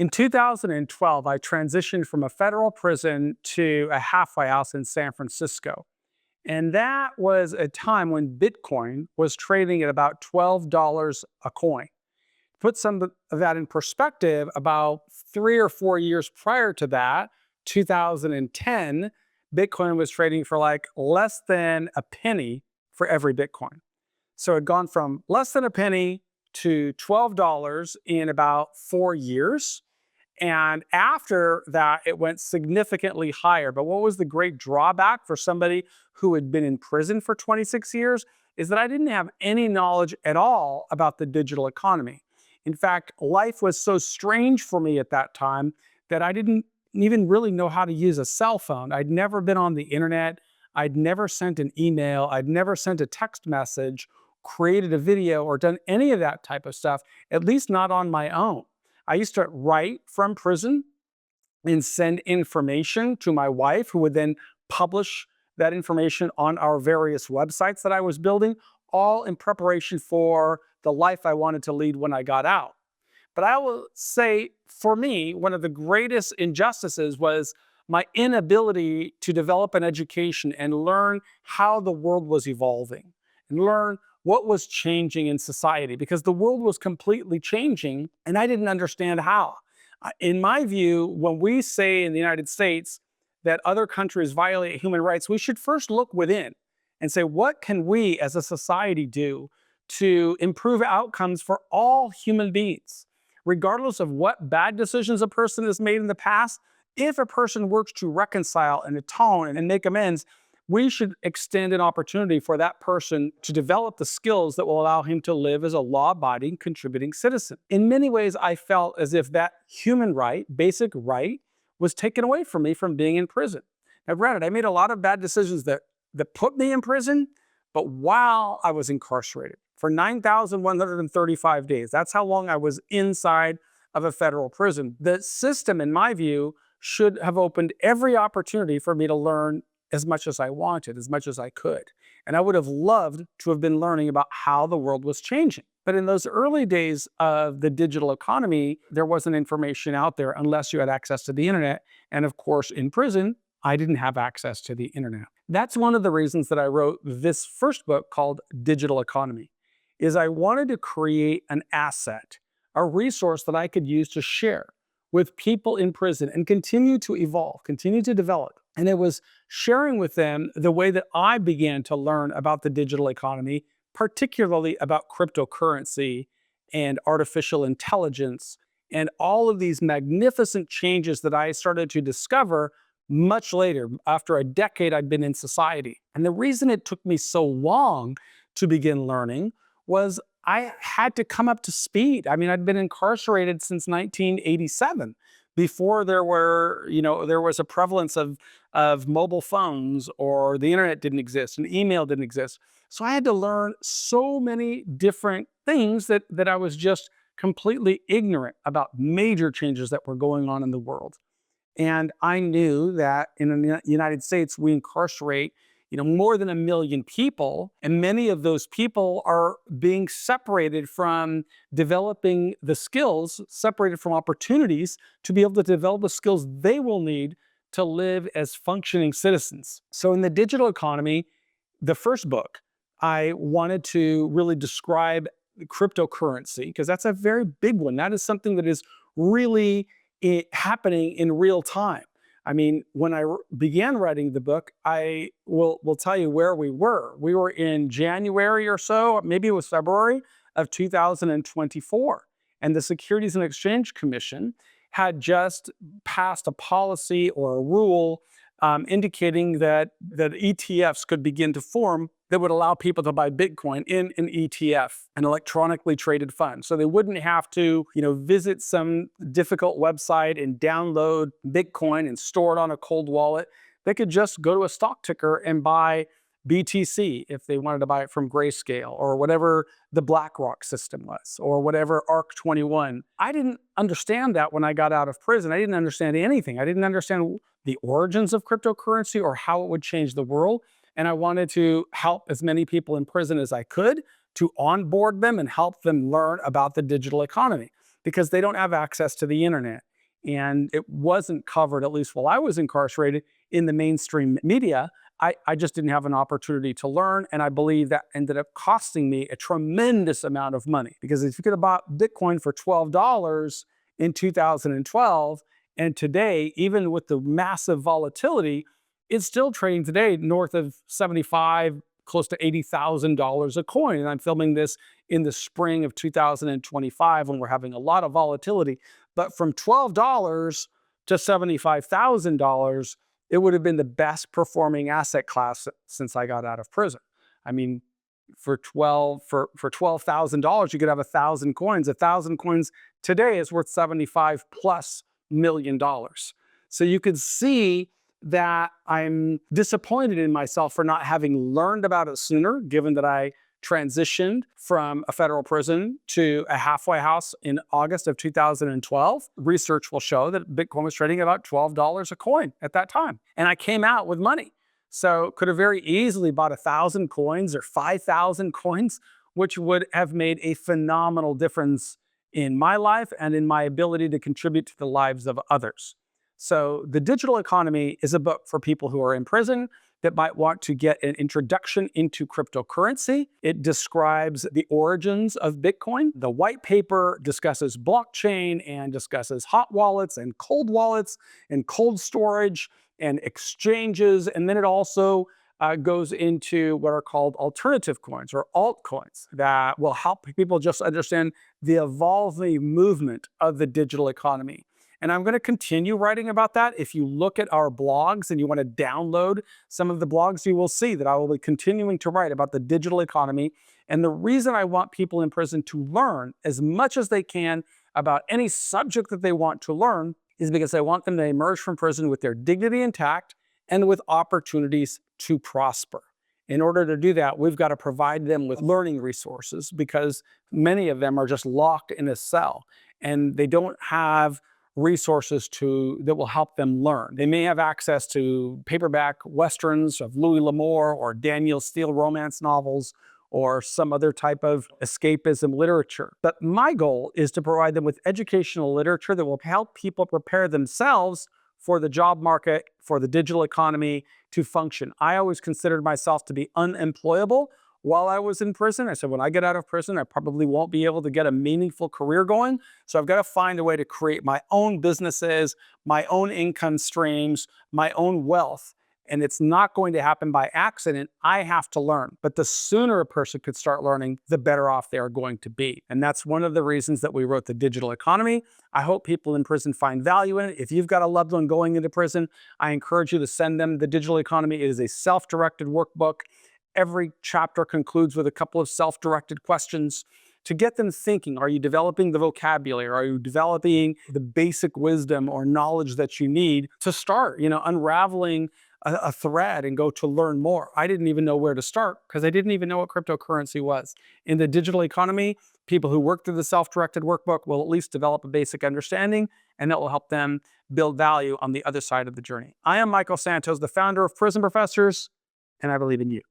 In 2012, I transitioned from a federal prison to a halfway house in San Francisco. And that was a time when Bitcoin was trading at about $12 a coin. Put some of that in perspective, about 3 or 4 years prior to that, 2010, Bitcoin was trading for like less than a penny for every Bitcoin. So it had gone from less than a penny to $12 in about 4 years. And after that, it went significantly higher. But what was the great drawback for somebody who had been in prison for 26 years is that I didn't have any knowledge at all about the digital economy. In fact, life was so strange for me at that time that I didn't even really know how to use a cell phone. I'd never been on the internet. I'd never sent an email. I'd never sent a text message, created a video, or done any of that type of stuff, at least not on my own. I used to write from prison and send information to my wife, who would then publish that information on our various websites that I was building, all in preparation for the life I wanted to lead when I got out. But I will say, for me, one of the greatest injustices was my inability to develop an education and learn how the world was evolving and learn what was changing in society, because the world was completely changing and I didn't understand how. In my view, when we say in the United States that other countries violate human rights, we should first look within and say, what can we as a society do to improve outcomes for all human beings? Regardless of what bad decisions a person has made in the past, if a person works to reconcile and atone and make amends, we should extend an opportunity for that person to develop the skills that will allow him to live as a law-abiding, contributing citizen. In many ways, I felt as if that human right, basic right, was taken away from me from being in prison. Now, granted, I made a lot of bad decisions that put me in prison, but while I was incarcerated for 9,135 days, that's how long I was inside of a federal prison. The system, in my view, should have opened every opportunity for me to learn as much as I wanted, as much as I could. And I would have loved to have been learning about how the world was changing. But in those early days of the digital economy, there wasn't information out there unless you had access to the internet. And of course, in prison, I didn't have access to the internet. That's one of the reasons that I wrote this first book called Digital Economy, is I wanted to create an asset, a resource that I could use to share with people in prison and continue to evolve, continue to develop. And it was sharing with them the way that I began to learn about the digital economy, particularly about cryptocurrency and artificial intelligence, and all of these magnificent changes that I started to discover much later, after a decade I'd been in society. And the reason it took me so long to begin learning was I had to come up to speed. I mean, I'd been incarcerated since 1987, before there was a prevalence of mobile phones, or the internet didn't exist and email didn't exist. So I had to learn so many different things that I was just completely ignorant about major changes that were going on in the world. And I knew that in the United States, we incarcerate more than 1 million people, and many of those people are being separated from developing the skills, separated from opportunities to be able to develop the skills they will need to live as functioning citizens. So in the digital economy, the first book, I wanted to really describe cryptocurrency, because that's a very big one. That is something that is really happening in real time. I mean, when I began writing the book, I will tell you where we were. We were in January or so, maybe it was February of 2024. And the Securities and Exchange Commission had just passed a policy or a rule indicating that ETFs could begin to form that would allow people to buy Bitcoin in an ETF, an electronically traded fund. So they wouldn't have to, visit some difficult website and download Bitcoin and store it on a cold wallet. They could just go to a stock ticker and buy BTC if they wanted to buy it from Grayscale, or whatever the BlackRock system was, or whatever ARC21. I didn't understand that when I got out of prison. I didn't understand anything. I didn't understand the origins of cryptocurrency or how it would change the world. And I wanted to help as many people in prison as I could to onboard them and help them learn about the digital economy, because they don't have access to the internet. and it wasn't covered, at least while I was incarcerated, in the mainstream media. I just didn't have an opportunity to learn, and I believe that ended up costing me a tremendous amount of money. Because if you could have bought Bitcoin for $12 in 2012, and today, even with the massive volatility, it's still trading today north of 75, close to $80,000 a coin. And I'm filming this in the spring of 2025 when we're having a lot of volatility. But from $12 to $75,000, it would have been the best performing asset class since I got out of prison. I mean, for $12,000, you could have 1,000 coins. 1,000 coins today is worth $75+ million. So you could see that I'm disappointed in myself for not having learned about it sooner, given that I transitioned from a federal prison to a halfway house in August of 2012. Research will show that Bitcoin was trading about $12 a coin at that time. And I came out with money. So could have very easily bought 1,000 coins or 5,000 coins, which would have made a phenomenal difference in my life and in my ability to contribute to the lives of others. So The Digital Economy is a book for people who are in prison that might want to get an introduction into cryptocurrency. It describes the origins of Bitcoin. The white paper discusses blockchain and discusses hot wallets and cold storage and exchanges. And then it also goes into what are called alternative coins or altcoins that will help people just understand the evolving movement of the digital economy. And I'm going to continue writing about that. If you look at our blogs and you want to download some of the blogs, you will see that I will be continuing to write about the digital economy. And the reason I want people in prison to learn as much as they can about any subject that they want to learn is because I want them to emerge from prison with their dignity intact and with opportunities to prosper. In order to do that, we've got to provide them with learning resources because many of them are just locked in a cell and they don't have resources that will help them learn. They may have access to paperback westerns of Louis L'Amour or Daniel Steele romance novels or some other type of escapism literature. But my goal is to provide them with educational literature that will help people prepare themselves for the job market, for the digital economy to function. I always considered myself to be unemployable while I was in prison. I said, when I get out of prison, I probably won't be able to get a meaningful career going. So I've got to find a way to create my own businesses, my own income streams, my own wealth. And it's not going to happen by accident. I have to learn. But the sooner a person could start learning, the better off they are going to be. And that's one of the reasons that we wrote The Digital Economy. I hope people in prison find value in it. If you've got a loved one going into prison, I encourage you to send them The Digital Economy. It is a self-directed workbook. Every chapter concludes with a couple of self-directed questions to get them thinking. Are you developing the vocabulary? Are you developing the basic wisdom or knowledge that you need to start, unraveling a thread and go to learn more? I didn't even know where to start because I didn't even know what cryptocurrency was. In The Digital Economy, people who work through the self-directed workbook will at least develop a basic understanding, and that will help them build value on the other side of the journey. I am Michael Santos, the founder of Prison Professors, and I believe in you.